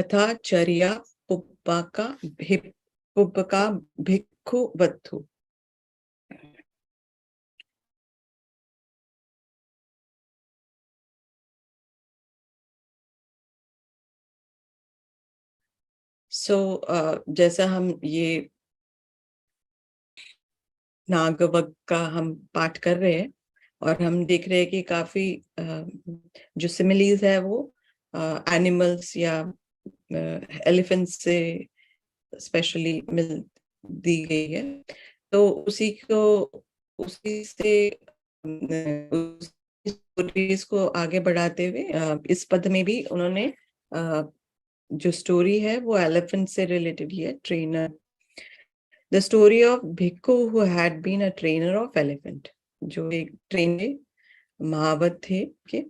तथा चर्या पुप्पका भिक्खु वत्थु. So जैसा हम ये नागवग्गा हम पाठ कर रहे हैं और हम देख रहे हैं कि काफी जो सिमिलीज है वो एनिमल्स या एलिफेंट से स्पेशली मिल दी गई है. तो उसी से स्टोरीज को आगे बढ़ाते हुए इस पद में भी उन्होंने जो स्टोरी है वो एलिफेंट से रिलेटेड ही है. Trainer, the story of bhikkhu who had been a trainer of elephant. जो एक ट्रेनर महावत थे के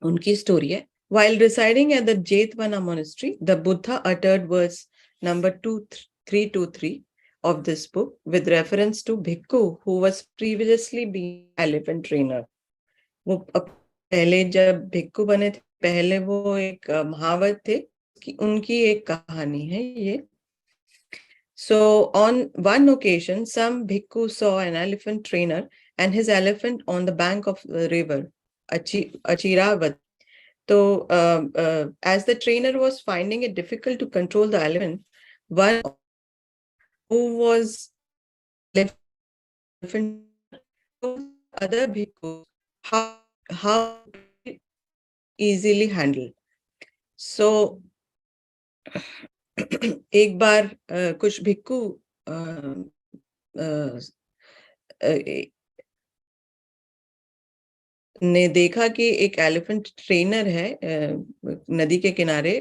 उनकी स्टोरी है. While residing at the Jetwana monastery, the Buddha uttered verse number 323 of this book with reference to Bhikkhu who was previously being elephant trainer. वो पहले जब भिक्खु बने थे, पहले वो एक महावत थे, उनकी एक कहानी है ये. So on one occasion, some Bhikkhu saw an elephant trainer and his elephant on the bank of the river Achiravati. So as the trainer was finding it difficult to control the elephant, one who was elephant other Bhikkhu how easily handle. So एक बार कुछ भिक्खु ने देखा कि एक elephant trainer है नदी के किनारे,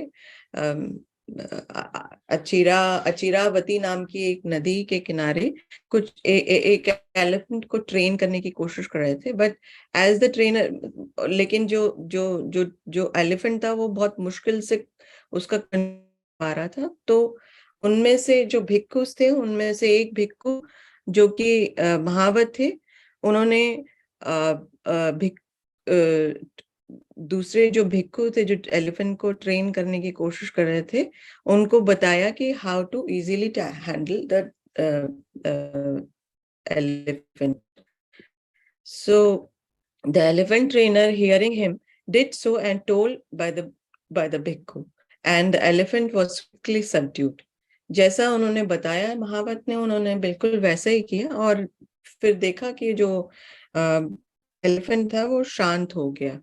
अचीरावती नाम की एक नदी के किनारे कुछ एक एलिफेंट को ट्रेन करने की कोशिश कर रहे थे. बट एज द ट्रेनर, लेकिन जो जो जो जो एलिफेंट था वो बहुत मुश्किल से उसका पा रहा था. तो उनमें से जो भिक्खु थे, उनमें से एक भिक्खु जो कि महावत थे, उन्होंने दूसरे जो भिक्खु थे जो एलिफेंट को ट्रेन करने की कोशिश कर रहे थे, उनको बताया कि how to easily handle the elephant. So the elephant trainer, hearing him, did so and told by the bhikkhu, and the elephant was quickly subdued. जैसा उन्होंने बताया महावत ने, उन्होंने बिल्कुल वैसा ही किया और फिर देखा कि जो एलिफेंट था वो शांत हो गया.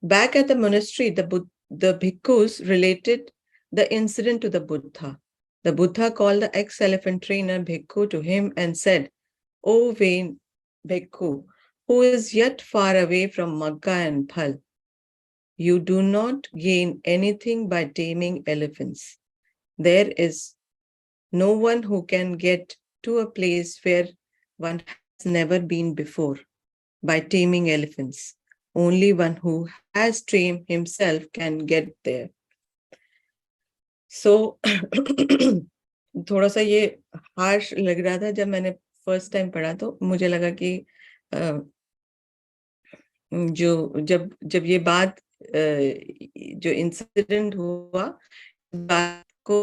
Back at the monastery, the bhikkhus related the incident to the Buddha. The Buddha called the ex-elephant trainer bhikkhu to him and said, "O vain bhikkhu, who is yet far away from Magga and Phal, you do not gain anything by taming elephants. There is no one who can get to a place where one has never been before by taming elephants. Only one who has trained himself can get there." So थोड़ा सा ये harsh लग रहा था जब मैंने first time पढ़ा, तो मुझे लगा कि जो जब ये बात जो इंसिडेंट हुआ, बात को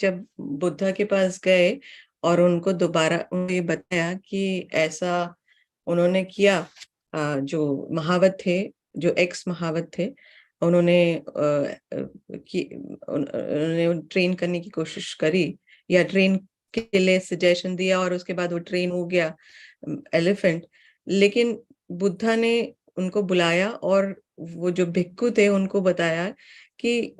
जब बुद्धा के पास गए और उनको दोबारा उन्हें बताया कि ऐसा उन्होंने किया, जो महावत थे, जो एक्स महावत थे, उन्होंने ट्रेन करने की कोशिश करी या ट्रेन के लिए सजेशन दिया और उसके बाद वो ट्रेन हो गया एलिफेंट. लेकिन बुद्धा ने उनको बुलाया और वो जो भिक्खु थे उनको बताया कि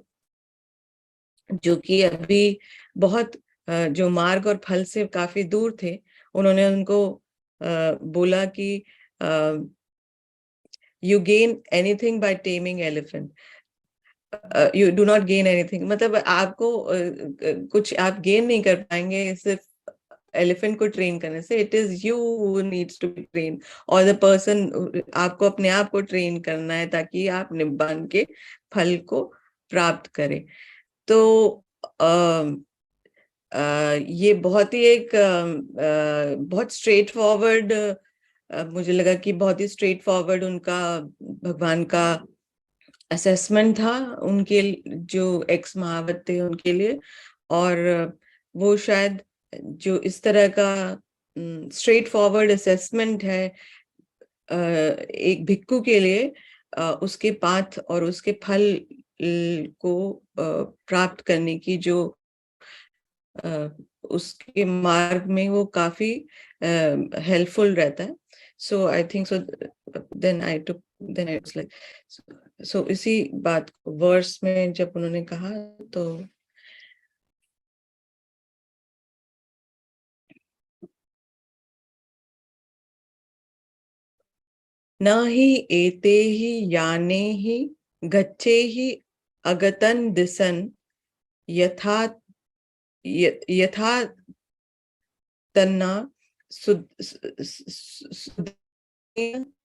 जो कि अभी बहुत जो मार्ग और फल से काफी दूर थे, उन्होंने उनको बोला कि you gain anything by taming elephant. You do not gain anything. मतलब आपको कुछ आप गेन नहीं कर पाएंगे सिर्फ एलिफेंट को ट्रेन करने से. It is you who needs to be train, और द पर्सन, आपको अपने आप को ट्रेन करना है ताकि आप निब्बान के फल को प्राप्त करें. तो ये बहुत ही एक बहुत स्ट्रेट फॉरवर्ड, मुझे लगा कि बहुत ही स्ट्रेट फॉरवर्ड उनका भगवान का असेसमेंट था उनके, जो एक्स महावत थे उनके लिए। और वो शायद जो इस तरह का स्ट्रेट फॉरवर्ड असेसमेंट है एक भिक्खु के लिए, उसके पाथ और उसके फल को प्राप्त करने की जो उसके मार्ग में, वो काफी हेल्पफुल रहता है। So I think so, then I was like, so इसी बात को वर्स में जब उन्होंने कहा, तो न हि एते हि याने हि गच्छे हि अगतन दिसन यथा यथा तन्ना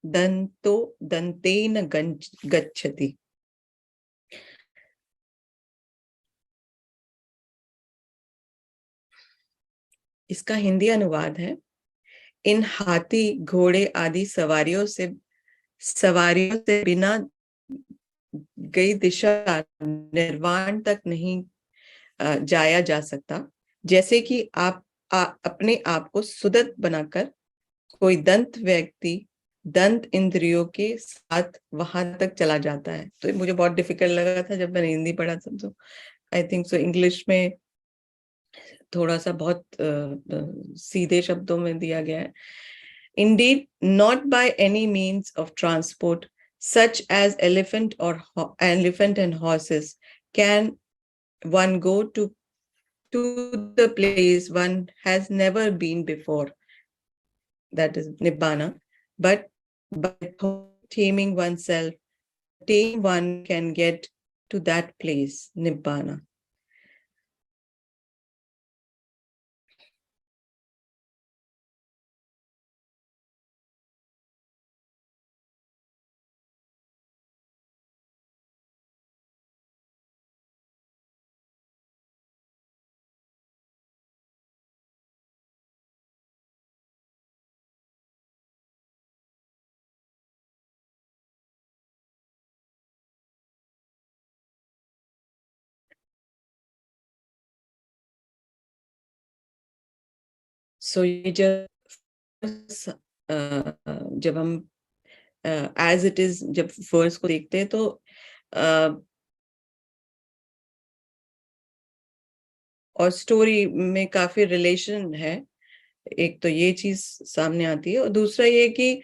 दंतो दंतेन गच्छति। इसका हिंदी अनुवाद है, इन हाथी घोड़े आदि सवारियों से बिना गई दिशा निर्वाण तक नहीं जाया जा सकता। जैसे कि अपने आप को सुदत बनाकर कोई दंत व्यक्ति दंत इंद्रियों के साथ वहां तक चला जाता है। तो मुझे बहुत डिफिकल्ट लगा था जब मैंने हिंदी पढ़ा था, तो आई थिंक सो इंग्लिश में थोड़ा सा बहुत सीधे शब्दों में दिया गया है। Indeed, not by any means of transport, such as elephant and horses, can one go to the place one has never been before, that is Nibbana, but by taming oneself, tame one can get to that place, Nibbana. So ये जब हम as it is जब verse को देखते हैं, तो और story में काफी रिलेशन है। एक तो ये चीज सामने आती है, और दूसरा ये कि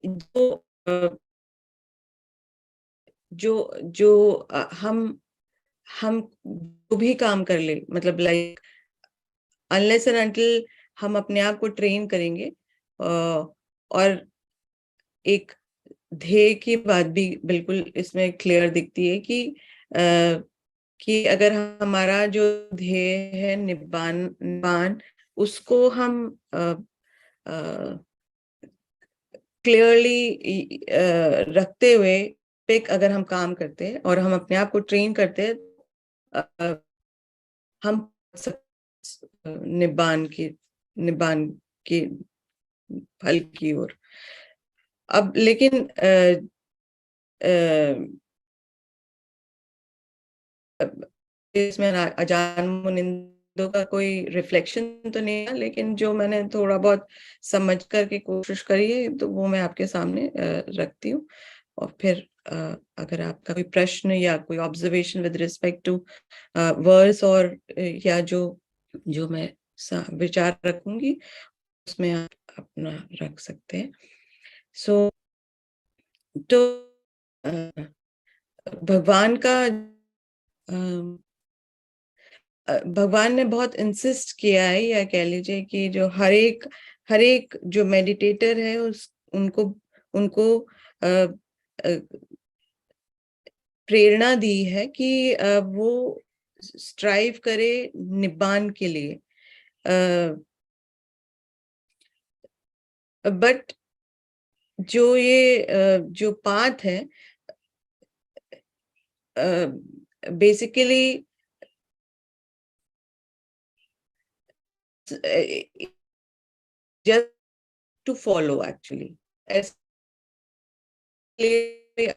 जो जो जो हम जो भी काम कर ले, मतलब लाइक अनलेस एंड अनटिल हम अपने आप को ट्रेन करेंगे, और एक ध्येय की बात भी बिल्कुल इसमें क्लियर दिखती है कि अगर हमारा जो ध्येय है निब्बान निब्बान, उसको हम क्लियरली रखते हुए पे अगर हम काम करते हैं और हम अपने आप को ट्रेन करते हैं, अ, हम निब्बान की निब्बान के फल की ओर। अब लेकिन इसमें अजान मुनिंदो का कोई रिफ्लेक्शन तो नहीं है, लेकिन जो मैंने थोड़ा बहुत समझ करके कोशिश करी है, तो वो मैं आपके सामने रखती हूँ। और फिर अगर आपका कोई प्रश्न या कोई observation with respect to words, और या जो जो मैं विचार रखूंगी, उसमें आप अपना रख सकते हैं। सो तो भगवान का भगवान ने बहुत इंसिस्ट किया है, या कह लीजिए कि जो हर एक जो मेडिटेटर है, उस उनको उनको प्रेरणा दी है कि वो स्ट्राइव करे निब्बान के लिए। बट जो ये जो पाथ है, basically just to follow actually, लिए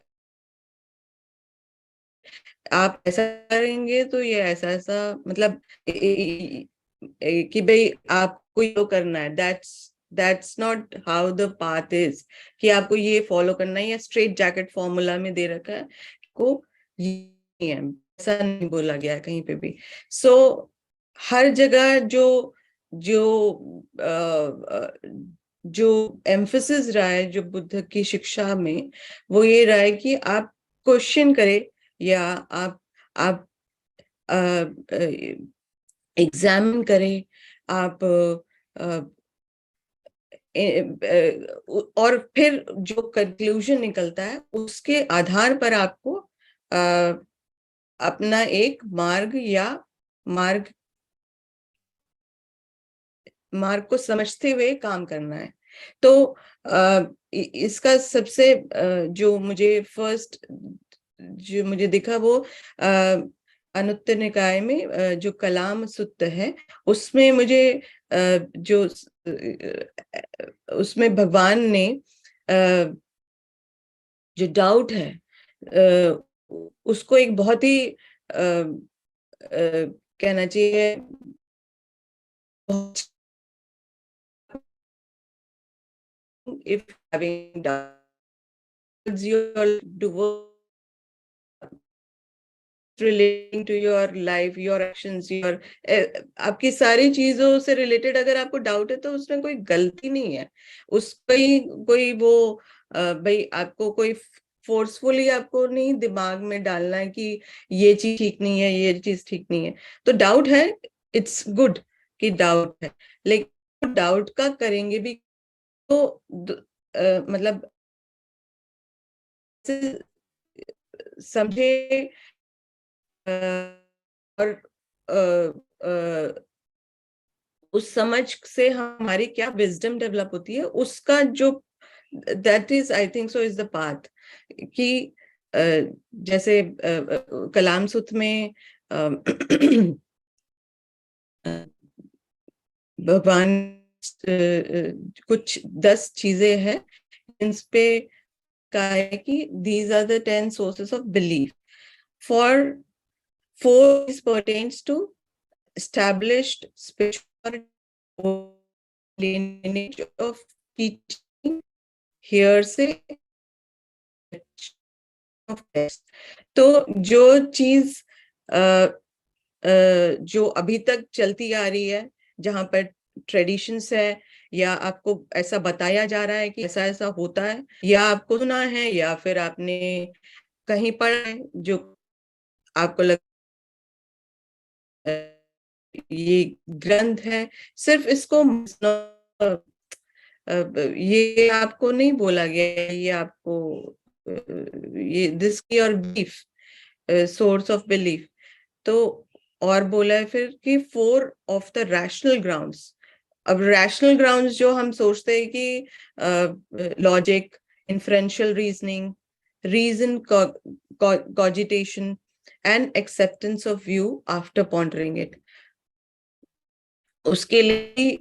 आप ऐसा करेंगे तो ये ऐसा ऐसा, मतलब कि भाई आपको ये करना है, that's not how the path is, कि आपको ये फॉलो करना है, या स्ट्रेट जैकेट फॉर्मूला में दे रखा है को, ये नहीं है, ऐसा नहीं बोला गया है कहीं पे भी। सो हर जगह जो जो जो एम्फसिस रहा है जो बुद्ध की शिक्षा में, वो ये रहा है कि आप क्वेश्चन करें, या आप एग्जामिन करें, आप और फिर जो कंक्लूजन निकलता है उसके आधार पर आपको अपना एक मार्ग मार्ग को समझते हुए काम करना है। तो इसका सबसे जो मुझे फर्स्ट जो मुझे दिखा वो अनुत्तर निकाय में जो कलाम सुत्त है, उसमें मुझे जो उसमें भगवान ने जो डाउट है उसको एक बहुत ही कहना चाहिए, if having doubts your do relating to your life, your actions, your आपकी सारी चीजों से रिलेटेड अगर आपको डाउट है तो उसमें कोई गलती नहीं है, उस कोई वो भाई आपको कोई फोर्सफुली आपको नहीं दिमाग में डालना है कि ये चीज ठीक नहीं है, ये चीज ठीक नहीं है। तो डाउट है, इट्स गुड कि डाउट है, लेकिन डाउट का करेंगे भी तो मतलब समझे और उस समझ से हमारी क्या विजडम डेवलप होती है, उसका जो that is I think so is the path. कि जैसे कलाम सुत में भगवान कुछ 10 चीजें हैं इन पे कहा है कि these are the 10 sources of belief. For 4 pertains to established spiritual lineage of teaching, hearsay of text. तो जो चीज जो अभी तक चलती आ रही है, जहां पर ट्रेडिशंस है, या आपको ऐसा बताया जा रहा है कि ऐसा ऐसा होता है, या आपको सुना है, या फिर आपने कहीं पढ़ा है जो आपको लग ये ग्रंथ है, सिर्फ इसको ये आपको नहीं बोला गया, ये आपको ये दिस की और बिलीफ, सोर्स ऑफ बिलीफ। तो और बोला है फिर कि 4 ऑफ द रैशनल ग्राउंड्स। अब रैशनल ग्राउंड्स जो हम सोचते हैं कि logic, inferential reasoning, reason cogitation and acceptance of view after pondering it, उसके लिए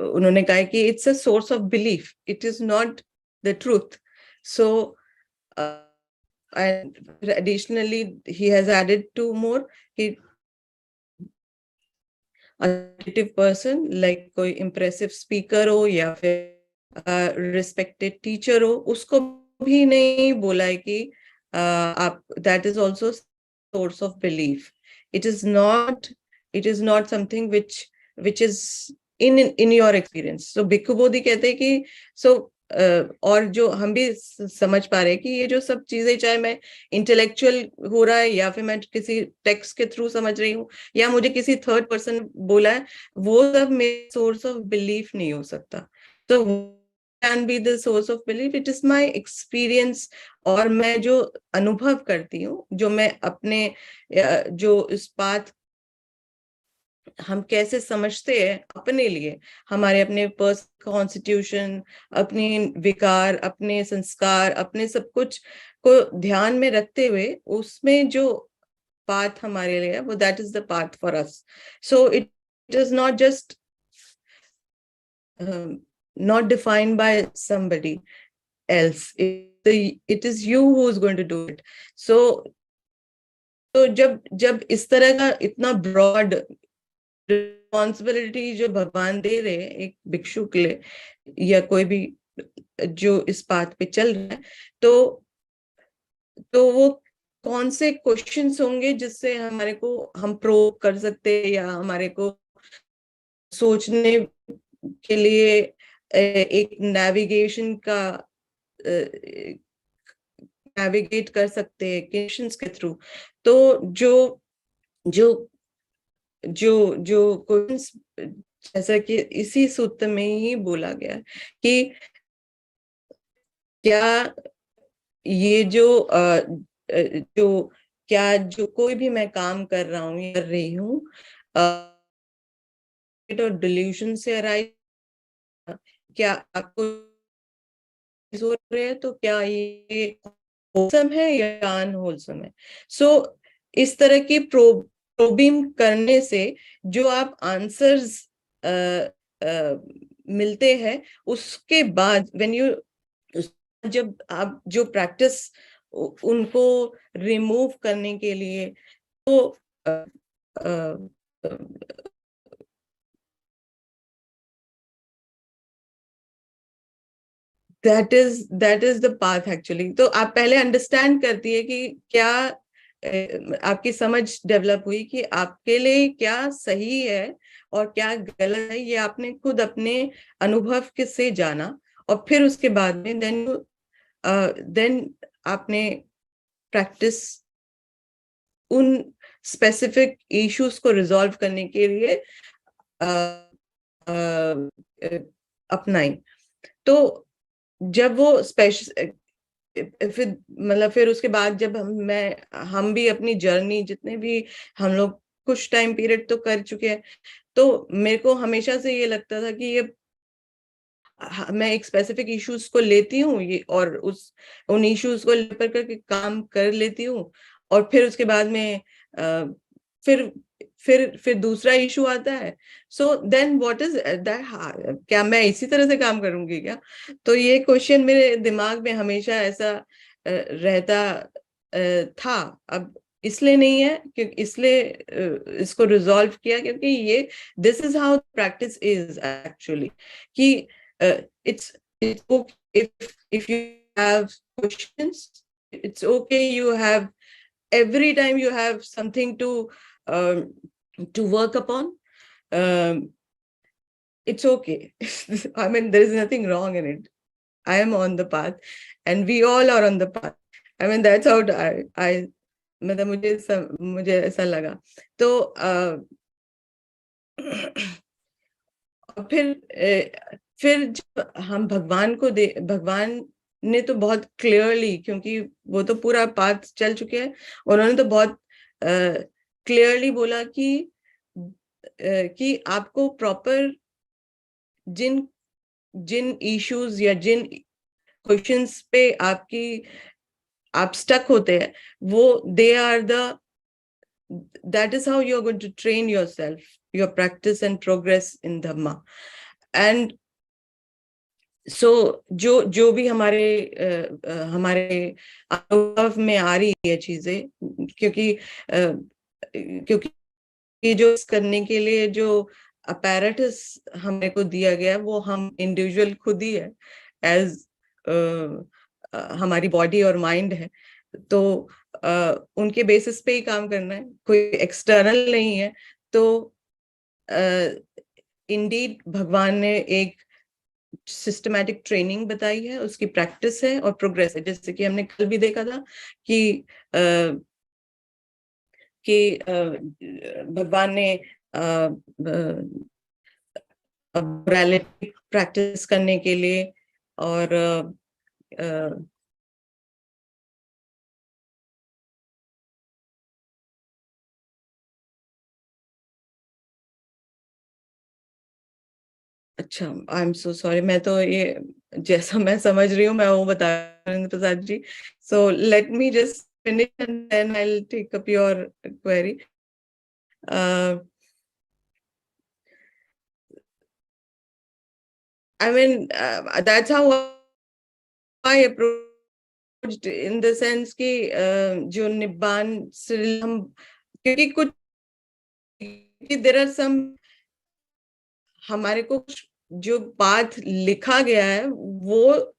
उन्होंने कहा कि it's a source of belief, it is not the truth. So and additionally he has added 2 more, he attractive person, like कोई impressive speaker हो या फिर respected teacher हो, उसको भी नहीं बोला है कि आप that is also source of belief. It is not something which is in your experience. So Bhikkhu Bodhi कहते हैं कि और जो हम भी समझ पा रहे हैं कि ये जो सब चीजें, चाहे मैं इंटेलेक्चुअल हो रहा है या फिर मैं किसी टेक्स्ट के थ्रू समझ रही हूँ या मुझे किसी थर्ड पर्सन बोला है, वो सब मेरे सोर्स ऑफ बिलीफ नहीं हो सकता। तो can be the source of belief, it is my experience. और मैं जो अनुभव करती हूँ, जो मैं अपने जो इस बात हम कैसे समझते हैं अपने लिए, हमारे अपने पर्सनल कॉन्स्टिट्यूशन, अपने विकार, अपने संस्कार, अपने सब कुछ को ध्यान में रखते हुए उसमें जो पाथ हमारे लिए है, वो that is the path for us. So it is not just not defined by somebody else. It is you who is going to do it. So जब जब इस तरह का इतना ब्रॉड रिस्पॉन्सिबिलिटी जो भगवान दे रहे हैं एक भिक्षु के लिए या कोई भी जो इस पाथ पे चल रहा है, तो वो कौन से क्वेश्चंस होंगे जिससे हमारे को हम प्रोव कर सकते हैं या हमारे को सोचने के लिए एक नेविगेशन का नेविगेट कर सकते हैं क्वेश्चंस के थ्रू। तो जो जो जो जो क्वेश्चंस, जैसा कि इसी सूत्र में ही बोला गया कि क्या ये जो क्या जो कोई भी मैं काम कर रहा हूँ कर रही हूँ और डिल्यूशन से अराइज, क्या आपको हो रहे हैं, तो क्या ये होलसम है या अनहोलसम है। सो इस तरह की प्रोबिंग करने से जो आप आंसर्स मिलते हैं, उसके बाद व्हेन यू जब आप जो प्रैक्टिस उनको रिमूव करने के लिए, तो that is the path actually. तो आप पहले अंडरस्टैंड करती है कि क्या आपकी समझ डेवलप हुई कि आपके लिए क्या सही है और क्या गलत है, ये आपने खुद अपने अनुभव के से जाना। और फिर उसके बाद में देन आपने प्रैक्टिस उन स्पेसिफिक इश्यूज को रिजॉल्व करने के लिए अपनाई। तो जब वो स्पेशल फिर मतलब फिर उसके बाद जब हम भी अपनी जर्नी जितने भी हम लोग कुछ टाइम पीरियड तो कर चुके हैं, तो मेरे को हमेशा से ये लगता था कि ये मैं एक स्पेसिफिक इश्यूज को लेती हूँ ये और उन इश्यूज को लेकर करके काम कर लेती हूँ, और फिर उसके बाद में फिर फिर दूसरा इशू आता है। So then what is that, क्या मैं इसी तरह से काम करूंगी क्या? तो ये क्वेश्चन मेरे दिमाग में हमेशा ऐसा रहता था। अब इसलिए नहीं है क्योंकि इसलिए इसको रिजॉल्व किया क्योंकि ये this is how practice is actually, कि it's okay if you have questions, it's okay you have every time you have something um, to work upon, um, it's okay. I mean, there is nothing wrong in it. I am on the path and we all are on the path. I mean, that's how I मतलब मुझे ऐसा लगा। तो फिर जब हम भगवान ने तो बहुत क्लियरली, क्योंकि वो तो पूरा पाथ चल चुके हैं, उन्होंने तो बहुत क्लियरली बोला कि आपको प्रॉपर जिन जिन इश्यूज या जिन क्वेश्चंस पे आप स्टक होते हैं, वो they are that is how you're going to train yourself, your practice and progress in Dhamma. And so जो भी हमारे अनुभव में आ रही है चीजें, क्योंकि जो करने के लिए जो अपैरेटस हमें को दिया गया, वो हम इंडिविजुअल खुद ही है, एज हमारी बॉडी और माइंड है। तो उनके बेसिस पे ही काम करना है, कोई एक्सटर्नल नहीं है। तो इंडीड भगवान ने एक सिस्टमैटिक ट्रेनिंग बताई है, उसकी प्रैक्टिस है और प्रोग्रेस है। जैसे कि हमने कल भी देखा था कि भगवान ने मोरालिटी प्रैक्टिस करने के लिए और अच्छा, आई एम सो सॉरी, मैं तो ये जैसा मैं समझ रही हूँ मैं वो बता रही हूँ Prasad ji. So let me just finish and then I will take up your query. I mean, that's how I approached in the sense कि जो निब्बान से हम, क्योंकि कुछ there are some, हमारे को जो पाथ लिखा गया है वो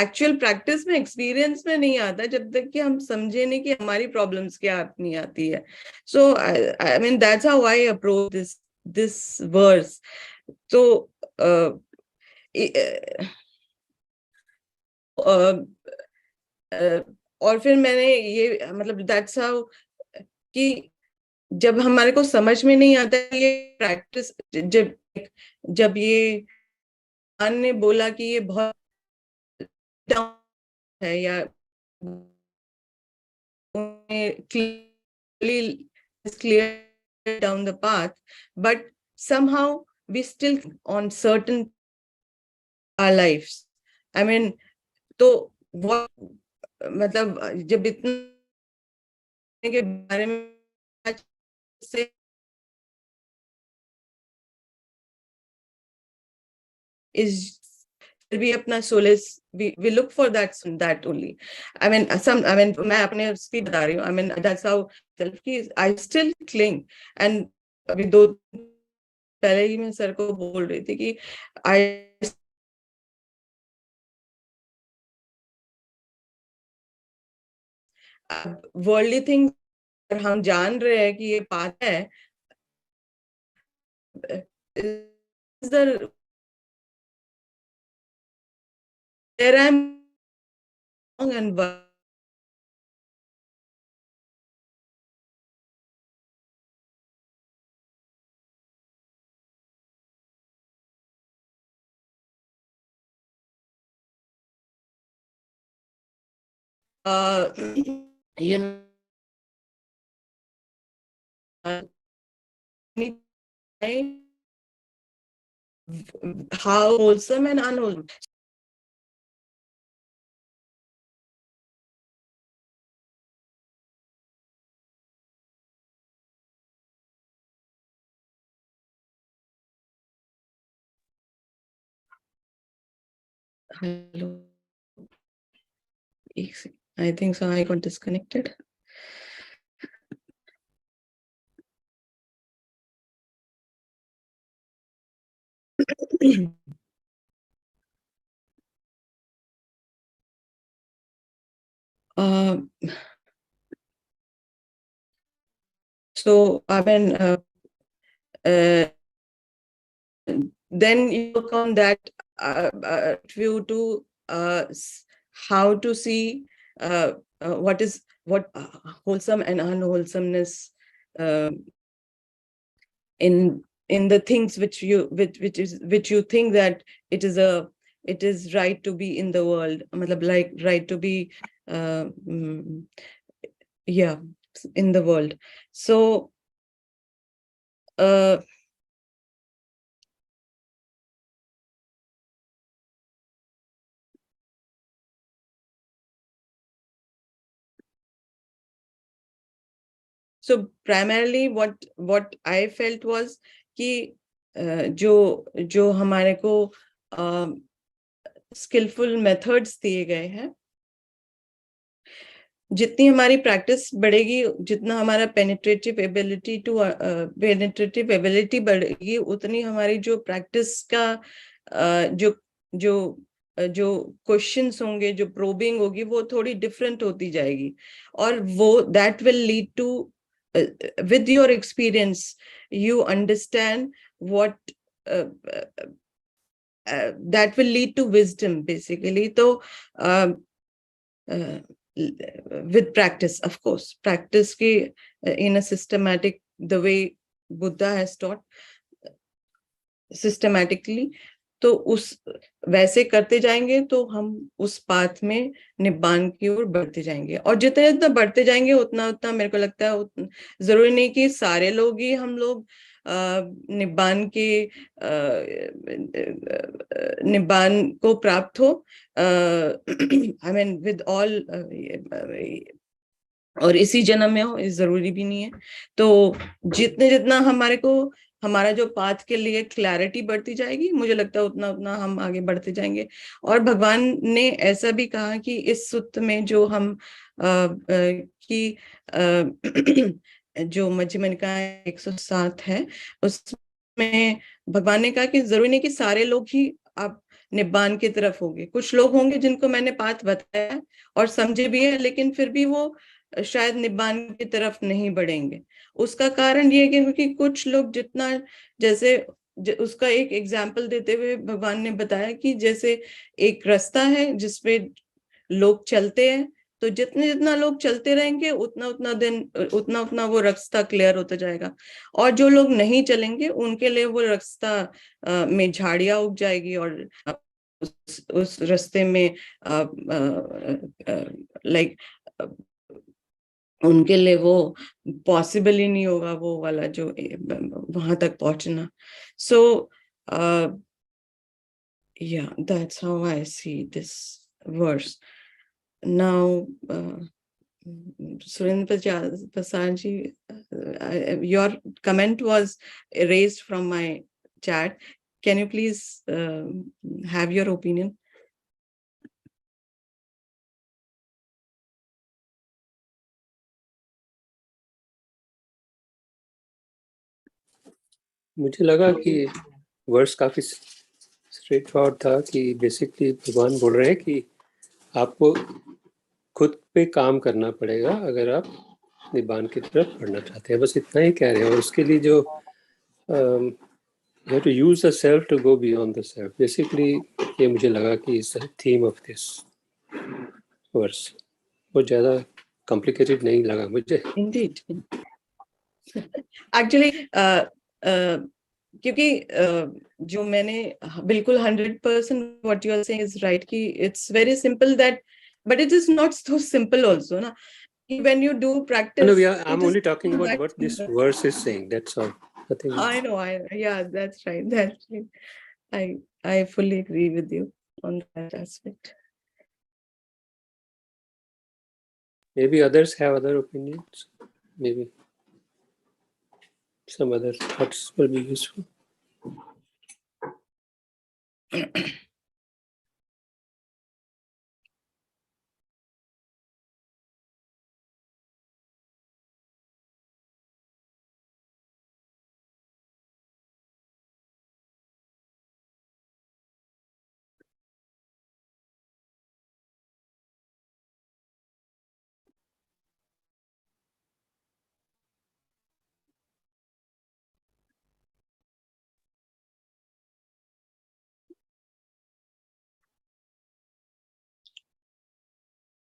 एक्चुअल प्रैक्टिस में, एक्सपीरियंस में नहीं आता जब तक कि हम समझे नहीं कि हमारी प्रॉब्लम्स क्या अपनी आती है. So I mean that's how I approach this verse. तो और फिर मैंने ये मतलब दैट्स हाउ कि जब हमारे को समझ में नहीं आता ये प्रैक्टिस, जब जब ये खान ने बोला कि ये बहुत डाउन है या clearly clear down the path, but somehow we still on certain our lives. I mean, तो what मतलब जब इतने के बारे में से is we अपना solace, we look for that only. I mean मैं अपने उसकी बता रही हूँ. I mean that's how self की I still cling. And अभी 2 पहले ही मैं सर को बोल रही थी कि I वर्ल्डली थिंग्स हम जान रहे हैं कि ये पाथ है, there I'm wrong and you know how wholesome and unwholesome. Hello. I think so. I got disconnected. uh, so I mean, uh, then you work on that view to how to see what wholesome and unwholesomeness uh, in the things which you think that it is right to be in the world, matlab like right to be uh, mm, yeah, in the world. So uh, so primarily what I felt was कि जो हमारे को skillful methods दिए गए हैं, जितनी हमारी practice बढ़ेगी, जितना हमारा पेनिट्रेटिव एबिलिटी बढ़ेगी, उतनी हमारी जो प्रैक्टिस का जो जो जो क्वेश्चंस होंगे, जो प्रोबिंग होगी, वो थोड़ी डिफरेंट होती जाएगी. और वो that will lead to, with your experience you understand what that will lead to wisdom basically. So with practice, of course, practice ki, in a systematic, the way Buddha has taught systematically, तो उस वैसे करते जाएंगे तो हम उस path में निब्बान की ओर बढ़ते जाएंगे. और जितना जितना बढ़ते जाएंगे उतना उतना मेरे को लगता है जरूरी नहीं कि सारे लोग ही हम लोग निब्बान के निब्बान को प्राप्त हो. आई मीन विद ऑल, और इसी जन्म में हो, इस जरूरी भी नहीं है. तो जितने जितना हमारे को हमारा जो पाथ के लिए क्लैरिटी बढ़ती जाएगी, मुझे लगता है उतना उतना हम आगे बढ़ते जाएंगे। और भगवान ने ऐसा भी कहा कि इस सुत्त में जो हम कि जो मध्यम निकाय 107 है, उसमें भगवान ने कहा कि जरूरी नहीं कि सारे लोग ही आप निब्बान की तरफ होंगे। कुछ लोग होंगे जिनको मैंने पाथ बताया और समझे भी है, लेकिन फिर भी वो शायद निब्बान की तरफ नहीं बढ़ेंगे। उसका कारण ये है कि क्योंकि कुछ लोग जितना, जैसे उसका एक एग्जाम्पल देते हुए भगवान ने बताया कि जैसे एक रास्ता है जिसपे लोग चलते हैं, तो जितने जितना लोग चलते रहेंगे उतना उतना उतना वो रास्ता क्लियर होता जाएगा। और जो लोग नहीं चलेंगे उनके लिए वो रास्ता में झाड़ियां उग जाएगी, और उस रास्ते में लाइक उनके लिए वो पॉसिबल ही नहीं होगा वो वाला जो वहां तक पहुंचना। सो yeah, that's how I see this verse. Now, Surendra Prasad ji, your comment was erased from my chat. Can you please have your opinion? मुझे लगा कि वर्स काफी स्ट्रेट फॉरवर्ड था कि बेसिकली भगवान बोल रहे हैं कि आपको खुद पे काम करना पड़ेगा अगर आप निब्बान की तरफ बढ़ना चाहते हैं, बस इतना ही कह रहे हैं। और उसके लिए जो you have to use the self to go beyond the self, basically ये मुझे लगा कि is the theme of this verse. वो ज़्यादा कॉम्प्लिकेटेड नहीं लगा मुझे। Indeed. Actually, क्योंकि जो मैंने बिल्कुल 100% what you are saying is right कि it's very simple that, but it is not so simple also ना, when you do practice. No, I'm only talking about what this verse is saying. That's all. Nothing. I know. Yeah, that's right. That's right. I fully agree with you on that aspect. Maybe others have other opinions. Maybe some other thoughts will be useful.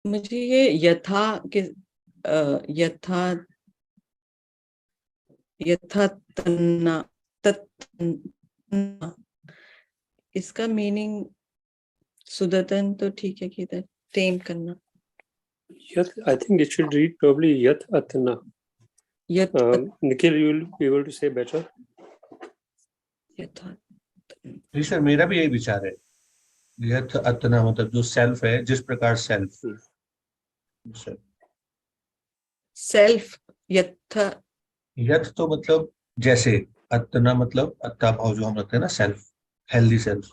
मुझे ये यथा के यथा यथा तन्ना तत्ना, इसका meaning सुदतन तो ठीक है कि टेम करना। Yat, I think it should read probably Yat Atna. Nikhil, you will be able to say better. यथा जी सर, मेरा भी यही विचार है। यथ अतना मतलब जो सेल्फ है, जिस प्रकार सेल्फ सर। सेल्फ यथा, यथ तो मतलब जैसे, अतना मतलब अत्ता भाव जो हम रखते हैं ना, सेल्फ, हेल्दी सेल्फ।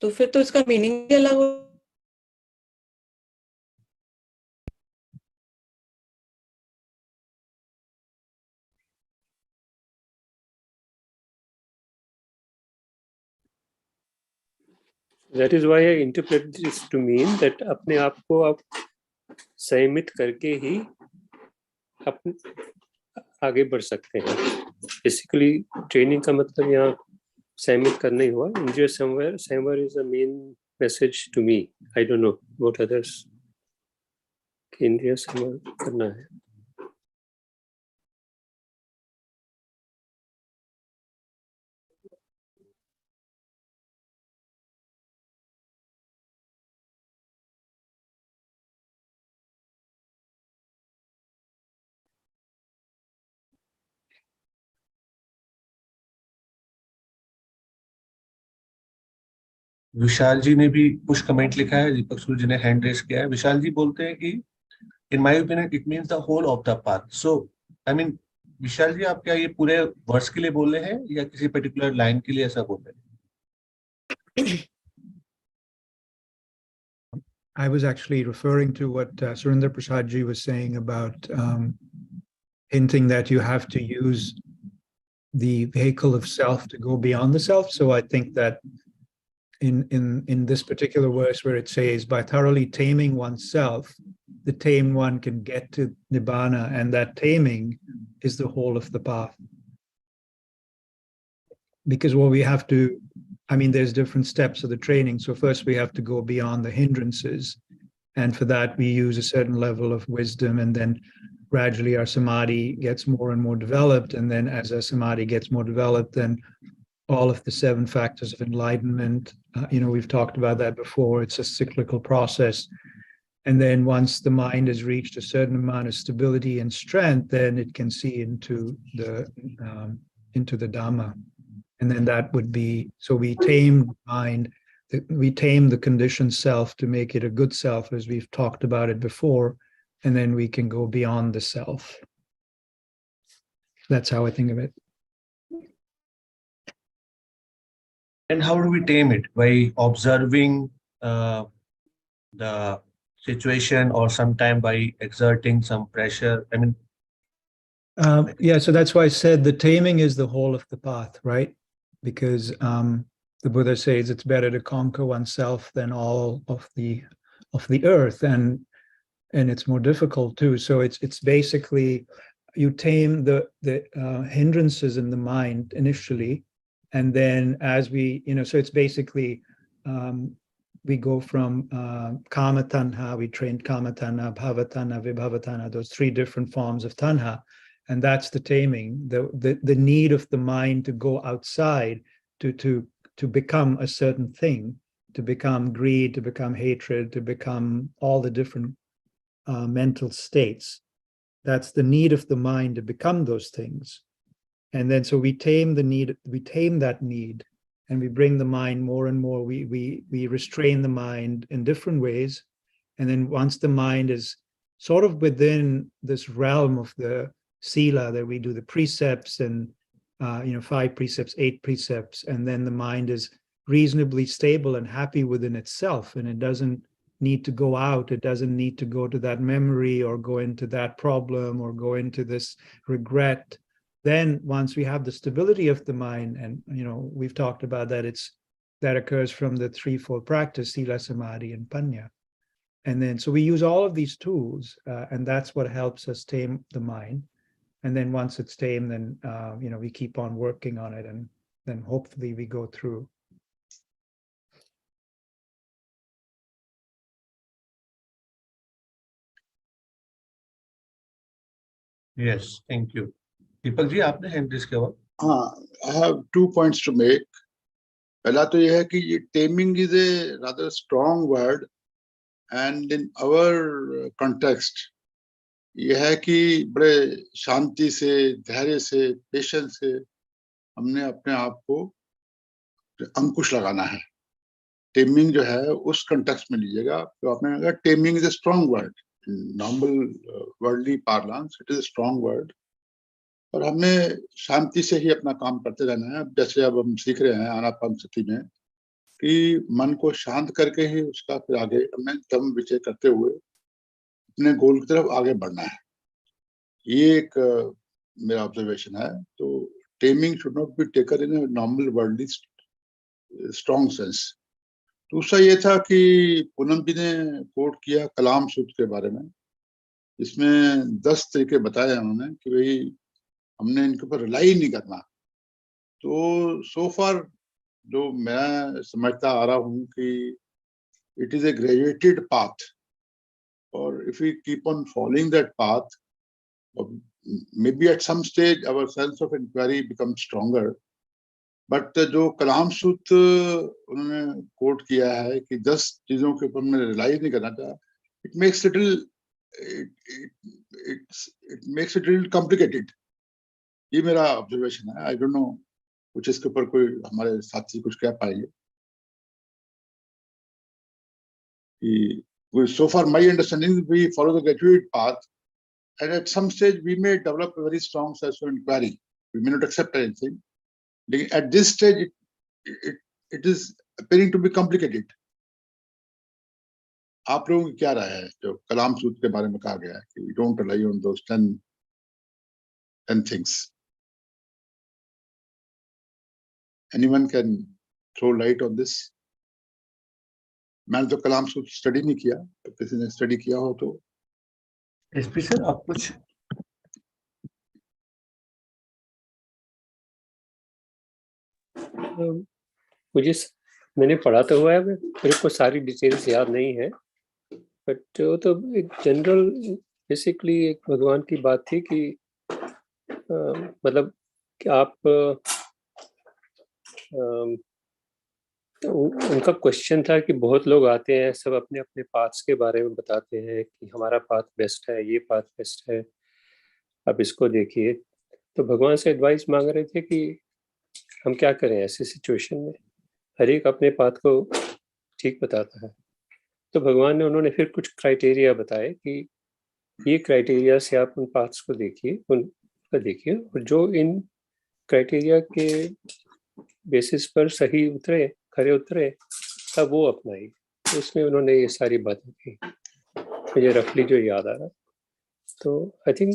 तो फिर तो इसका मीनिंग अलग हो। That is why I interpret this to mean that अपने आप को आप संयमित करके ही अपने आगे बढ़ सकते हैं। बेसिकली ट्रेनिंग का मतलब यहाँ संयमित करना ही हुआ। Endure somewhere is the main message to me. I don't know what others कि इंद्रिय संवर करना है। विशाल जी ने भी कुछ कमेंट लिखा है, दीपक सूर्य जी ने हैंड रेस किया है। विशाल जी बोलते हैं कि in my opinion it means the whole of the path. So I mean, Vishal ji आप क्या ये पूरे वर्स के लिए बोल रहे हैं या किसी पर्टिकुलर लाइन के लिए ऐसा बोल रहे हैं? I was actually referring to what Surinder Prasad ji was saying about hinting that you have to use the vehicle of self to go beyond the self. So I think that in this particular verse where it says, by thoroughly taming oneself, the tamed one can get to nibbana, and that taming is the whole of the path. Because what we have to, I mean, there's different steps of the training. So first we have to go beyond the hindrances. And for that, we use a certain level of wisdom, and then gradually our samadhi gets more and more developed. And then as our samadhi gets more developed, then all of the 7 factors of enlightenment, we've talked about that before. It's a cyclical process. And then once the mind has reached a certain amount of stability and strength, then it can see into the Dhamma. And then that would be, so we tame mind, we tame the conditioned self to make it a good self, as we've talked about it before, and then we can go beyond the self. That's how I think of it. And how do we tame it? By observing the situation, or sometime by exerting some pressure? I mean, yeah, so that's why I said the taming is the whole of the path, right? Because the Buddha says it's better to conquer oneself than all of the earth, and it's more difficult too. So it's basically you tame the hindrances in the mind initially, and then as we, so it's basically we go from kama tanha, we train kama tanha, bhava tanha, vibhava tanha, those 3 different forms of tanha. And that's the taming, the need of the mind to go outside to become a certain thing, to become greed, to become hatred, to become all the different mental states. That's the need of the mind to become those things. And then so we tame the need, we tame that need, and we bring the mind more and more, we restrain the mind in different ways. And then once the mind is sort of within this realm of the sila, that we do the precepts and 5 precepts, 8 precepts, and then the mind is reasonably stable and happy within itself, and it doesn't need to go out, it doesn't need to go to that memory or go into that problem or go into this regret. Then once we have the stability of the mind, and we've talked about that, that occurs from the 3-fold practice, sila, samadhi, and panya. And then so we use all of these tools, and that's what helps us tame the mind. And then once it's tamed, then we keep on working on it, and then hopefully we go through. yes, thank you. Deepak ji, आपने hand raise किया हुआ? हाँ, I have 2 points to make. पहला तो यह है कि ये taming is a rather strong word, and in our context यह है कि बड़े शांति से, धैर्य से, पेशेंस से हमने अपने आप को अंकुश लगाना है. टेमिंग जो है उस कंटेक्स्ट में लीजिएगा, तो आपने कहा taming is a strong word. Normal worldly parlance it is a strong word, और हमने शांति से ही अपना काम करते रहना है. जैसे अब हम सीख रहे हैं आनापानसति में कि मन को शांत करके ही उसका फिर आगे हमने दम विजय करते हुए अपने गोल की तरफ आगे बढ़ना है. ये एक मेरा ऑब्जर्वेशन है. तो taming should not be taken in a normal worldly strong sense. दूसरा ये था कि पूनम जी ने कोट किया कलाम सूत्र के बारे में, इसमें 10 तरीके बताए हैं उन्होंने कि भाई हमने इनके ऊपर रिलाई नहीं करना. तो सो फार जो मैं समझता आ रहा हूँ कि it is a graduated path, और if we keep on following that path, maybe at some stage our sense of inquiry becomes stronger. But जो कलाम सूत्र उन्होंने कोट किया है कि 10 चीजों के ऊपर हमने रिलाई नहीं करना था, it makes it little complicated. ये मेरा ऑब्जर्वेशन है. आई डोंट नो कुछ इसके ऊपर कोई हमारे साथी कुछ कह पाएंगे. So far, my understanding, we follow the graduate path, and at some stage, we may develop a very strong sense of inquiry. We may not accept anything. At this stage, it is appearing to be complicated. आप लोगों की क्या राय है जो कलाम सूत्र के बारे में कहा गया है कि we don't rely on those 10 things. Anyone can throw light on this? मैंने तो कलाम सूत्र स्टडी नहीं किया, तो किसी ने स्टडी किया हो तो एसपी सर आप कुछ मैंने पढ़ा तो हुआ है, मेरे को सारी डिटेल्स याद नहीं है, बट वो तो एक जनरल बेसिकली एक भगवान की बात थी कि मतलब कि आप उनका क्वेश्चन था कि बहुत लोग आते हैं, सब अपने अपने पाथ्स के बारे में बताते हैं कि हमारा पाथ बेस्ट है, ये पाथ बेस्ट है, आप इसको देखिए। तो भगवान से एडवाइस मांग रहे थे कि हम क्या करें ऐसी सिचुएशन में, हर एक अपने पाथ को ठीक बताता है। तो भगवान ने उन्होंने फिर कुछ क्राइटेरिया बताए कि ये क्राइटेरिया से आप उन पाथ्स को देखिए, उनका देखिए, और जो इन क्राइटेरिया के बेसिस पर सही उतरे, खरे उतरे, तब वो अपनाई। तो उसमें उन्होंने ये सारी बातें की, मुझे रफली जो याद आ रहा। तो I think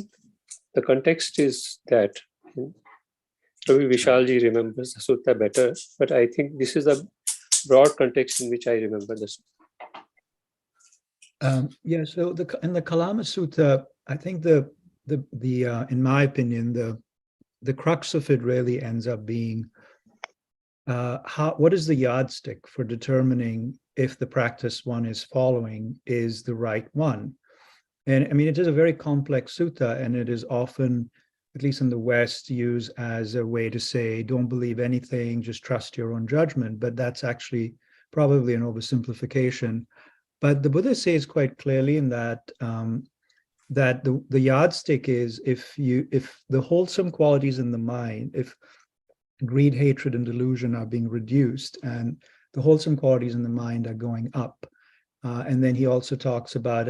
the context is that. Maybe Vishal ji remembers the sutta better, but I think this is the broad context in which I remember this. Yeah, so in the Kalama Sutta, I think the in my opinion, the crux of it really ends up being what is the yardstick for determining if the practice one is following is the right one. And I mean, it is a very complex sutta, and it is often, at least in the West, used as a way to say, don't believe anything, just trust your own judgment. But that's actually probably an oversimplification. But the Buddha says quite clearly in that that the yardstick is if the wholesome qualities in the mind, if greed, hatred, and delusion are being reduced, and the wholesome qualities in the mind are going up. And then he also talks about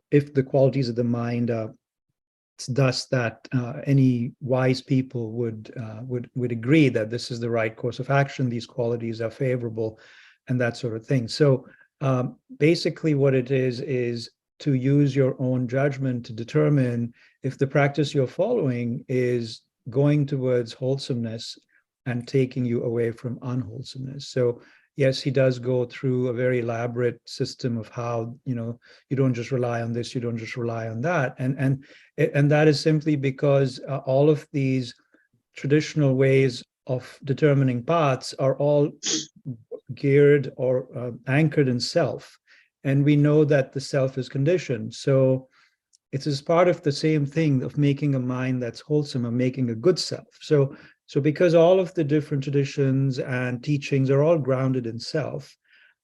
if the qualities of the mind are thus that any wise people would agree that this is the right course of action, these qualities are favorable, and that sort of thing. So basically what it is to use your own judgment to determine if the practice you're following is going towards wholesomeness and taking you away from unwholesomeness. So yes, he does go through a very elaborate system of how, you don't just rely on this, you don't just rely on that. And that is simply because all of these traditional ways of determining paths are all geared or anchored in self. And we know that the self is conditioned. So it's as part of the same thing of making a mind that's wholesome and making a good self. So because all of the different traditions and teachings are all grounded in self,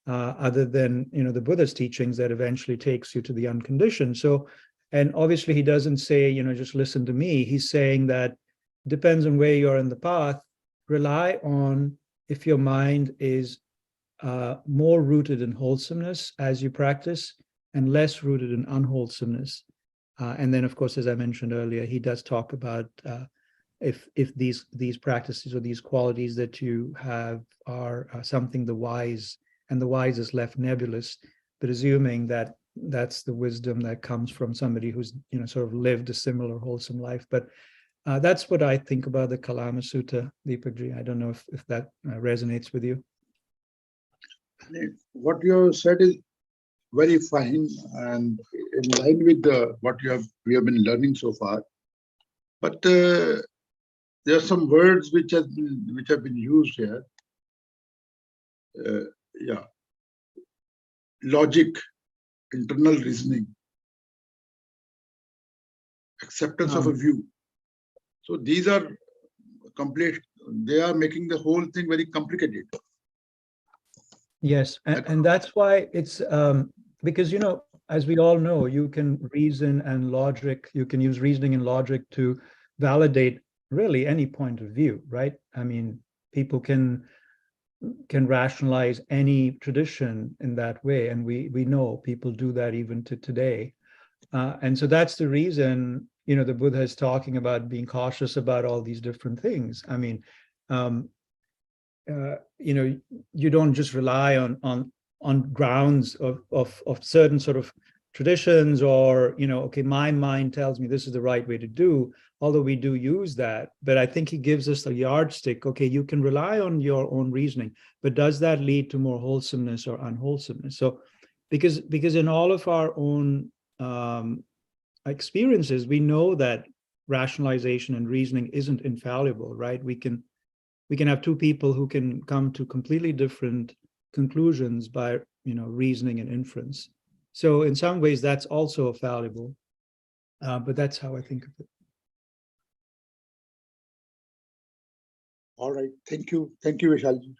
other than, the Buddha's teachings that eventually takes you to the unconditioned. So, and obviously he doesn't say, just listen to me. He's saying that depends on where you're in the path, rely on if your mind is more rooted in wholesomeness as you practice and less rooted in unwholesomeness. And then, of course, as I mentioned earlier, he does talk about if these practices or these qualities that you have are something the wise, and the wise is left nebulous, but assuming that that's the wisdom that comes from somebody who's sort of lived a similar wholesome life. But that's what I think about the Kalama Sutta, Deepakji. I don't know if that resonates with you. What you said is very fine and in line with what we have been learning so far. But there are some words which have been used here. Logic, internal reasoning, acceptance of a view. So these are complete. They are making the whole thing very complicated. Yes, and that's why it's because as we all know, you can reason and logic. You can use reasoning and logic to validate really any point of view, right? I mean, people can can rationalize any tradition in that way, and we know people do that even to today. And so that's the reason, you know, the Buddha is talking about being cautious about all these different things. I mean, you know, you don't just rely on grounds of certain sort of traditions, or, you know, okay, my mind tells me this is the right way to do, although we do use that. But I think he gives us a yardstick. Okay, you can rely on your own reasoning, but does that lead to more wholesomeness or unwholesomeness? So because in all of our own experiences, we know that rationalization and reasoning isn't infallible, right? We can have two people who can come to completely different conclusions by, you know, reasoning and inference. So in some ways that's also fallible, but that's how I think of it. All right. Thank you. Thank you, Vishalji.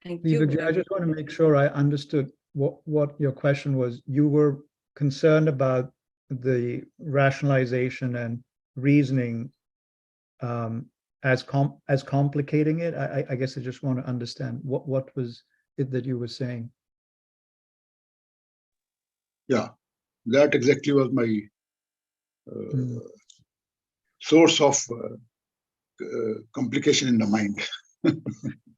Thank you. Deepak, I just want to make sure I understood what your question was. You were concerned about the rationalization and reasoning as complicating it. I guess I just want to understand what was it that you were saying. Yeah, that exactly was my source of complication in the mind.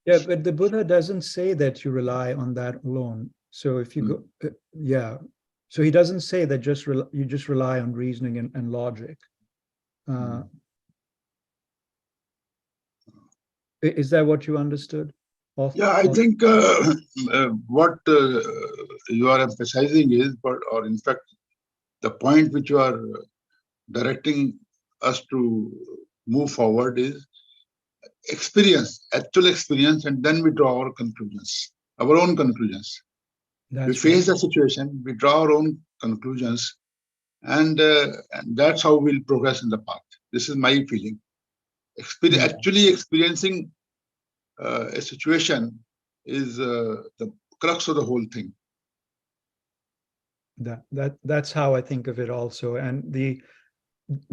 Yeah, but the Buddha doesn't say that you rely on that alone. So if you go, yeah, so he doesn't say that you just rely on reasoning and logic. Is that what you understood? Yeah, I think what you are emphasizing is, or in fact, the point which you are directing us to move forward is experience, actual experience, and then we draw our conclusions, our own conclusions. We face a situation, we draw our own conclusions, and that's how we'll progress in the path. This is my feeling. Actually experiencing a situation is the crux of the whole thing. That's how I think of it also. And the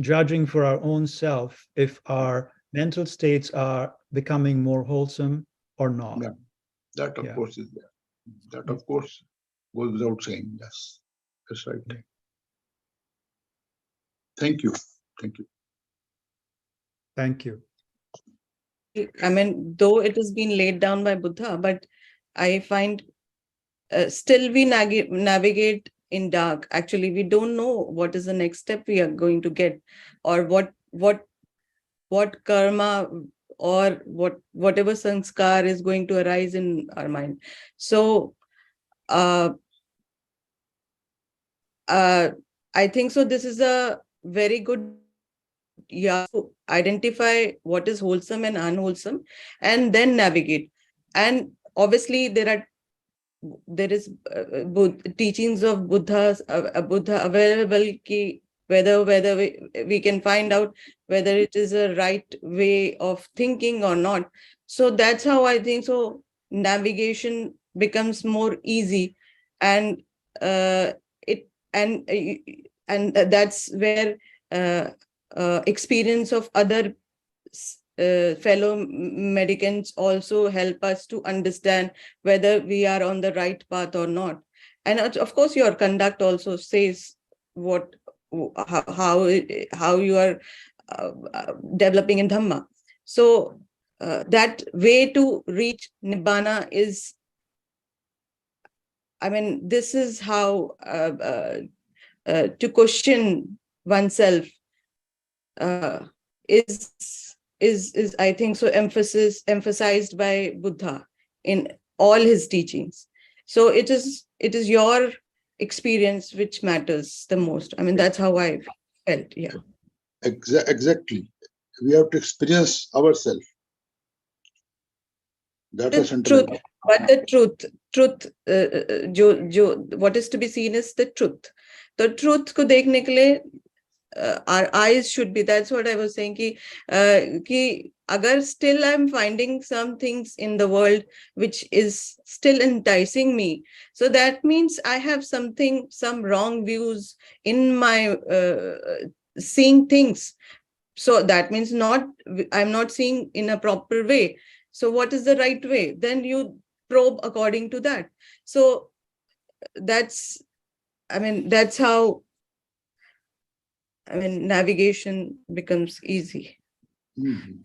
judging for our own self, if our mental states are becoming more wholesome or not. Yeah, that of course is there. That of course goes without saying. Yes, that's right. Thank you. Thank you. Thank you. I mean, though it has been laid down by Buddha, but I find still we navigate in dark. Actually, we don't know what is the next step we are going to get, or what karma or whatever sanskar is going to arise in our mind. So I think so this is a very good to identify what is wholesome and unwholesome, and then navigate. And obviously there is teachings of Buddha available, whether we can find out whether it is a right way of thinking or not. So that's how I think so navigation becomes more easy, and that's where experience of other fellow medicants also help us to understand whether we are on the right path or not. And of course your conduct also says how you are developing in Dhamma. So that way to reach Nibbana is, I mean, this is how to question oneself is I think so emphasized by Buddha in all his teachings. So it is your experience which matters the most. I mean, that's how I felt. Yeah. Exactly. We have to experience ourselves. That's the truth. But the truth, what is to be seen is the truth. The truth ko dekhne ke liye our eyes should be, that's what I was saying, ki agar still I'm finding some things in the world which is still enticing me, so that means I have something, some wrong views in my seeing things. So that means I'm not seeing in a proper way. So what is the right way? Then you probe according to that. So that's, that's how, navigation becomes easy. Mhm.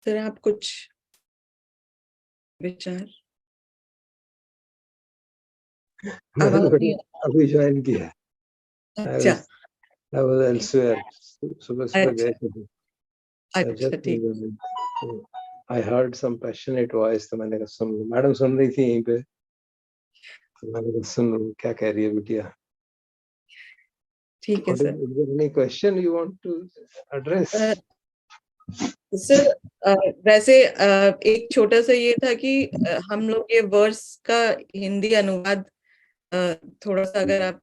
Sir आप कुछ विचार? आवाज नहीं अभी join किया है। अच्छा I was elsewhere. सुबह सुबह गए थे। I अच्छा just ठीक। I heard some passionate voice, तो मैंने कहा सुन लो। मैडम सुन रही थी यहीं पे, तो मैंने कहा सुन लो क्या कह रही है बिटिया। ठीक है What is sir. there any question you want to address? Sir वैसे एक छोटा सा ये था कि हम लोग ये वर्स का हिंदी अनुवाद थोड़ा सा अगर आप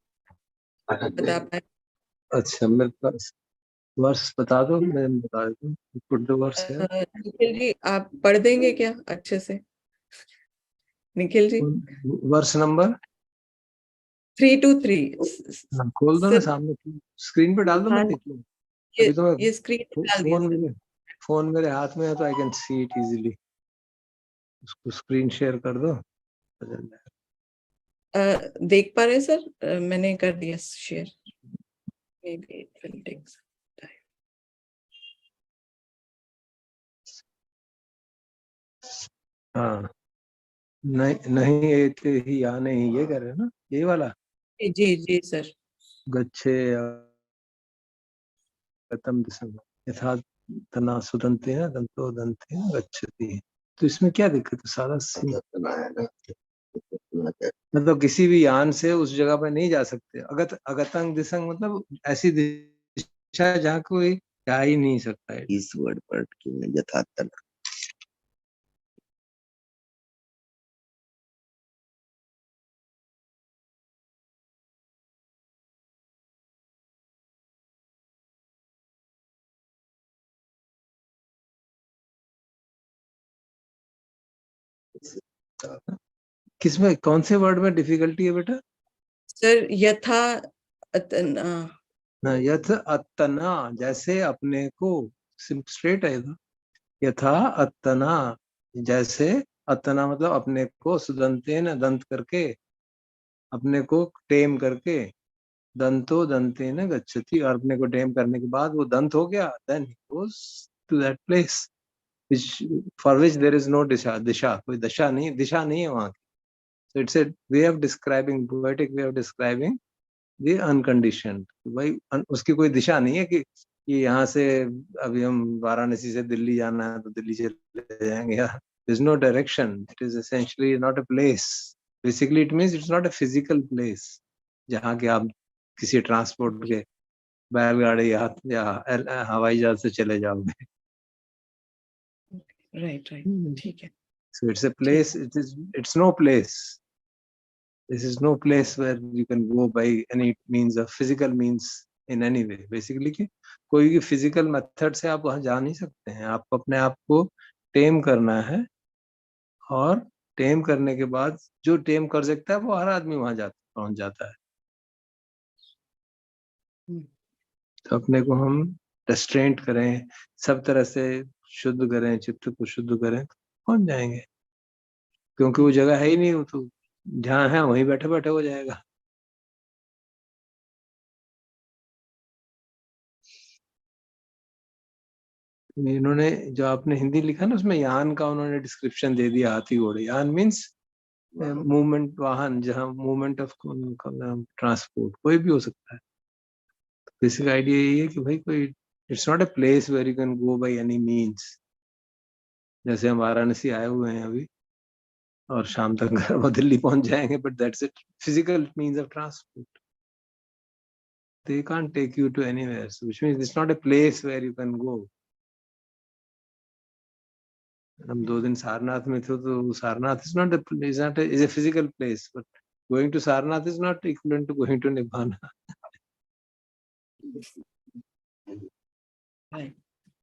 बता पाए। अच्छा मेरे पास वर्स बता दो, मैं बता देता हूँ। Put the verse here. Nikhil ji आप पढ़ देंगे क्या अच्छे से? Nikhil ji verse number 323। खोल दो ना सामने, स्क्रीन पे डाल दो, मैं हाँ, देख लूँ। अभी तो मैं ये स्क्रीन पे डाल दिया सर। फोन मेरे हाथ में है तो I can see it easily. उसको स्क्रीन शेयर कर दो। देख पा रहे हैं सर? मैंने कर दिया share. Maybe it will take some time. हाँ नहीं ये ही या नहीं, ये कह रहे हैं ना, यही वाला जी जी सर। गच्छे गतम दिशा यथा तना सुदंते हैं दंतो दंते हैं गच्छति। तो इसमें क्या दिक्कत है? सारा मतलब किसी भी यान से उस जगह पे नहीं जा सकते। अगतंग दिशंग मतलब ऐसी दिशा जहाँ कोई जा ही नहीं सकता है। इस वर्ड पर यथा तना किसमें, कौन से वर्ड में डिफिकल्टी है बेटा? सर यथा अतना। यथ अतना जैसे अपने को, स्ट्रेट है इधर। यथा अतना जैसे, अतना मतलब अपने को, सुदंते न दंत करके, अपने को टेम करके, दंतो दंते न गच्छति, और अपने को टेम करने के बाद वो दंत हो गया, then he goes to that place for which there is no दिशा कोई दिशा नहीं है वहां की। So it's a way of describing, poetic way of describing the unconditioned. भाई उसकी कोई दिशा नहीं है कि यहाँ से अभी हम वाराणसी से दिल्ली जाना है तो दिल्ली चले जाएंगे। There's no direction. It is essentially not a place. Basically it means it's not a physical place जहाँ के आप किसी ट्रांसपोर्ट के बैलगाड़ी या हवाई जहाज से चले जाओगे। राइट ठीक है। So it's a place. It's no place. This is no place where you can go by any means of physical means in any way. Basically कि कोई भी physical method से आप वहाँ जा नहीं सकते हैं। आपको अपने आप को टेम करना है, और टेम करने के बाद जो टेम कर सकता है वो हर आदमी वहाँ पहुँच जाता है। तो अपने को हम रेस्ट्रेंट करें, सब तरह से शुद्ध करें, चित्त को शुद्ध करें, पहुँच जाएंगे। क्योंकि वो जगह है ही नहीं, वो तो जहाँ है वहीं बैठे बैठे हो जाएगा। इन्होंने जो आपने हिंदी लिखा ना उसमें यान का उन्होंने डिस्क्रिप्शन दे दिया, हाथी घोड़े। यान मीन्स मूवमेंट, वाहन, जहाँ मूवमेंट ऑफ ट्रांसपोर्ट कोई भी हो सकता है। बेसिक आइडिया यही है कि भाई कोई It's not a place where you can go by any means. जैसे हम वाराणसी आए हुए हैं अभी और शाम तक दिल्ली पहुंच जाएंगे, but that's it. Physical means of transport. They can't take you to anywhere, so which means it's not a place where you can go. हम 2 दिन सारनाथ में थे, तो Sarnath is not is a physical place, but going to Sarnath is not equivalent to going to Nibbana. Right.